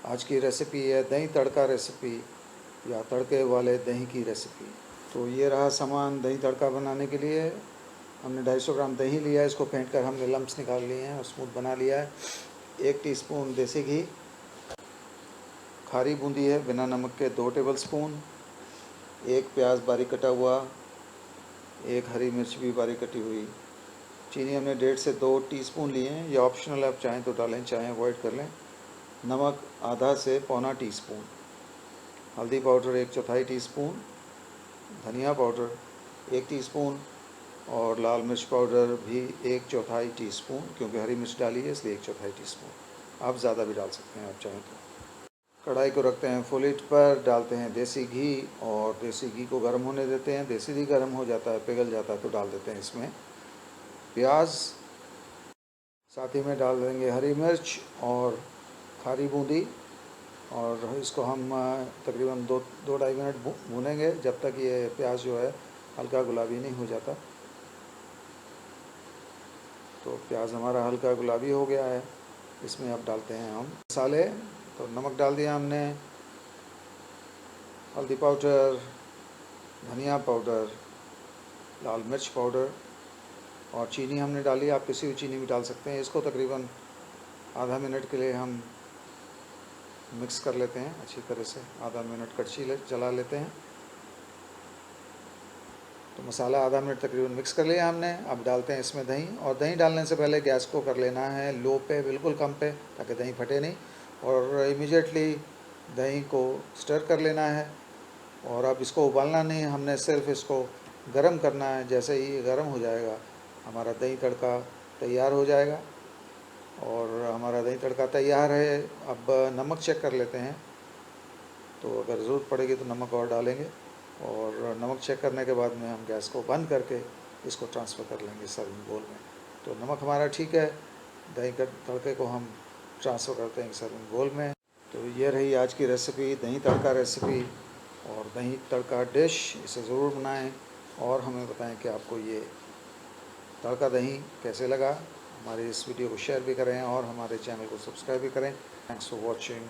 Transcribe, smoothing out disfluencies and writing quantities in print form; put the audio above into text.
आज की रेसिपी है दही तड़का रेसिपी या तड़के वाले दही की रेसिपी। तो ये रहा सामान दही तड़का बनाने के लिए। हमने 250 ग्राम दही लिया है, इसको फेंट कर हमने लम्प्स निकाल लिए हैं और स्मूथ बना लिया है। 1 टीस्पून देसी घी, खारी बूंदी है बिना नमक के 2 टेबलस्पून, 1 प्याज बारीक कटा हुआ, 1 हरी मिर्च भी बारीक कटी हुई। चीनी हमने 1.5 से 2 टीस्पून लिए हैं, ये ऑप्शनल है, आप चाहें तो डालें चाहें अवॉइड कर लें। नमक आधा से पौना टीस्पून, हल्दी पाउडर 1/4 टीस्पून, धनिया पाउडर 1 टीस्पून और लाल मिर्च पाउडर भी 1/4 टीस्पून, क्योंकि हरी मिर्च डाली है इसलिए 1/4 टीस्पून। आप ज़्यादा भी डाल सकते हैं आप चाहें तो। कढ़ाई को रखते हैं फुल हीट पर, डालते हैं देसी घी और देसी घी को गर्म होने देते हैं। देसी घी गर्म हो जाता है, पिघल जाता है तो डाल देते हैं इसमें प्याज, साथ ही में डाल देंगे हरी मिर्च और खारी बूंदी और इसको हम तकरीबन 2-2.5 मिनट भूनेंगे जब तक ये प्याज जो है हल्का गुलाबी नहीं हो जाता। तो प्याज हमारा हल्का गुलाबी हो गया है, इसमें अब डालते हैं हम मसाले। तो नमक डाल दिया हमने, हल्दी पाउडर, धनिया पाउडर, लाल मिर्च पाउडर और चीनी हमने डाली। आप किसी भी चीनी भी डाल सकते हैं। इसको तकरीबन आधा मिनट के लिए हम मिक्स कर लेते हैं अच्छी तरह से। आधा मिनट कड़छी चला लेते हैं। तो मसाला आधा मिनट तकरीबन मिक्स कर लिया हमने। अब डालते हैं इसमें दही, और दही डालने से पहले गैस को कर लेना है लो पे, बिल्कुल कम पे, ताकि दही फटे नहीं, और इमीडिएटली दही को स्टर कर लेना है। और अब इसको उबालना नहीं, हमने सिर्फ इसको गरम करना है। जैसे ही गरम हो जाएगा हमारा दही तड़का तैयार हो जाएगा। और हमारा दही तड़का तैयार है। अब नमक चेक कर लेते हैं, तो अगर ज़रूरत पड़ेगी तो नमक और डालेंगे। और नमक चेक करने के बाद में हम गैस को बंद करके इसको ट्रांसफ़र कर लेंगे सर्विंग बोल में। तो नमक हमारा ठीक है, दही के तड़के को हम ट्रांसफ़र करते हैं सर्विंग बोल में। तो ये रही आज की रेसिपी, दही तड़का रेसिपी और दही तड़का डिश। इसे ज़रूर बनाएं और हमें बताएं कि आपको ये तड़का दही कैसे लगा। हमारे इस वीडियो को शेयर भी करें और हमारे चैनल को सब्सक्राइब भी करें। Thanks for watching.